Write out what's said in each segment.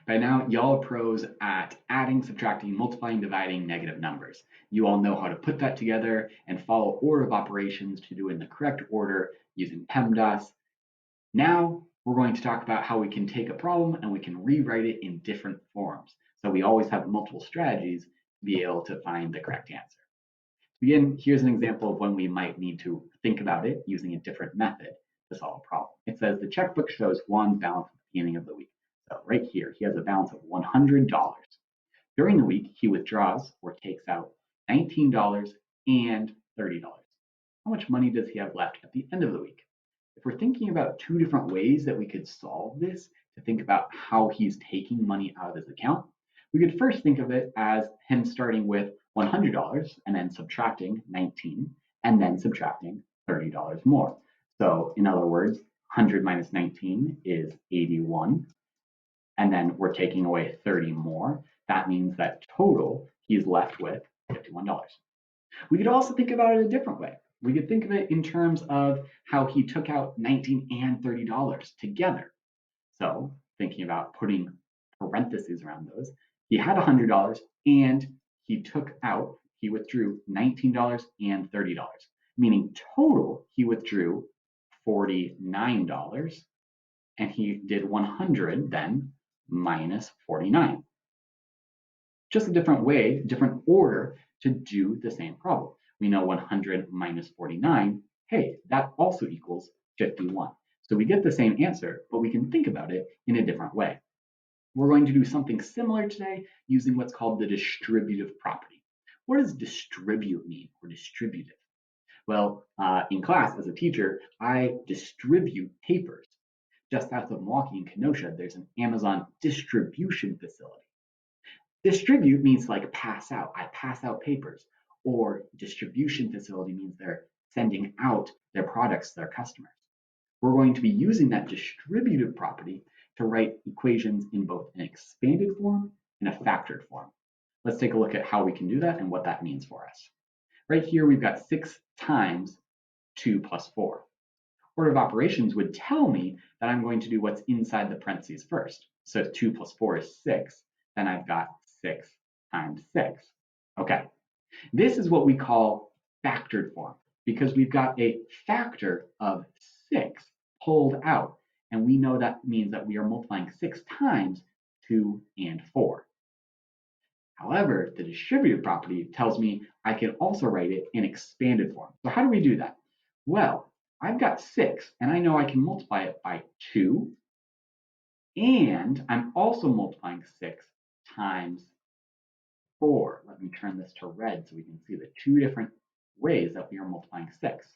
By now, y'all are pros at adding, subtracting, multiplying, dividing negative numbers. You all know how to put that together and follow order of operations to do it in the correct order using PEMDAS. Now, we're going to talk about how we can take a problem and we can rewrite it in different forms. So we always have multiple strategies to be able to find the correct answer. To begin, here's an example of when we might need to think about it using a different method to solve a problem. It says the checkbook shows Juan's balance at the beginning of the week. So right here, he has a balance of $100. During the week, he withdraws or takes out $19 and $30. How much money does he have left at the end of the week? If we're thinking about two different ways that we could solve this to think about how he's taking money out of his account, we could first think of it as him starting with $100 and then subtracting 19 and then subtracting $30 more. So in other words, 100 minus 19 is 81. And then we're taking away 30 more. That means that total he's left with $51. We could also think about it a different way. We could think of it in terms of how he took out 19 and $30 together. So thinking about putting parentheses around those, he had $100 and he withdrew $19 and $30, meaning total he withdrew $49, and he did 100 then minus 49. Just a different way, different order to do the same problem. We know 100 minus 49, hey, that also equals 51. So we get the same answer, but we can think about it in a different way. We're going to do something similar today using what's called the distributive property. What does distribute mean, or distributive? Well, in class as a teacher, I distribute papers. Just south of Milwaukee in Kenosha, there's an Amazon distribution facility. Distribute means like pass out. I pass out papers. Or distribution facility means they're sending out their products to their customers. We're going to be using that distributive property to write equations in both an expanded form and a factored form. Let's take a look at how we can do that and what that means for us. Right here, we've got 6 times 2 plus 4. Order of operations would tell me that I'm going to do what's inside the parentheses first. So 2 plus 4 is 6. Then I've got 6 times 6. Okay, this is what we call factored form because we've got a factor of 6 pulled out. And we know that means that we are multiplying 6 times 2 and 4. However, the distributive property tells me I can also write it in expanded form. So how do we do that? Well, I've got 6, and I know I can multiply it by 2, and I'm also multiplying 6 times 4. Let me turn this to red so we can see the two different ways that we are multiplying 6.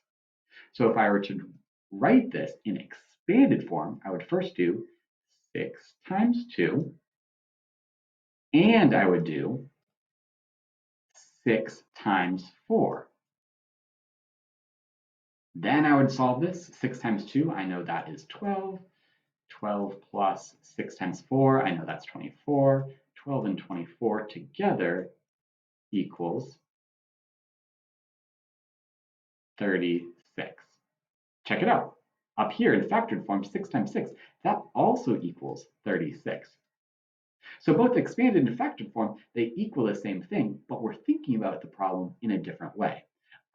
So if I were to write this in expanded form, I would first do 6 times 2, and I would do 6 times 4. Then I would solve this. 6 times 2, I know that is 12. 12 plus 6 times 4, I know that's 24. 12 and 24 together equals 36. Check it out. Up here in factored form, 6 times 6, that also equals 36. So both expanded and factored form, they equal the same thing, but we're thinking about the problem in a different way,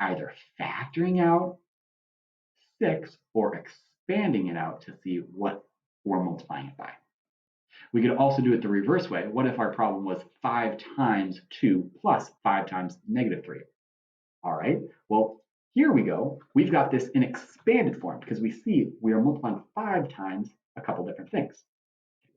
either factoring out 6 or expanding it out to see what we're multiplying it by. We could also do it the reverse way. What if our problem was 5 times 2 plus 5 times negative 3? All right, well, here we go. We've got this in expanded form because we see we are multiplying 5 times a couple different things.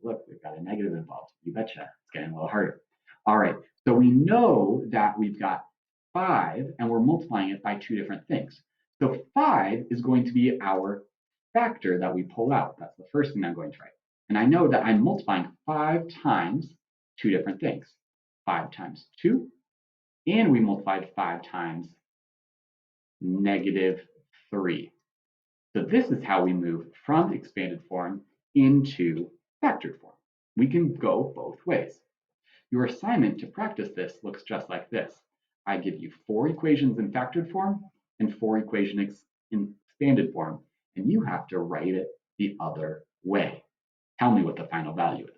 Look, we've got a negative involved. You betcha, it's getting a little harder. All right, so we know that we've got 5 and we're multiplying it by 2 different things. So 5 is going to be our factor that we pull out. That's the first thing I'm going to write. And I know that I'm multiplying 5 times 2 different things. 5 times 2, and we multiplied 5 times negative 3. So this is how we move from expanded form into factored form. We can go both ways. Your assignment to practice this looks just like this. I give you 4 equations in factored form and 4 equations in expanded form, and you have to write it the other way. Tell me what the final value is.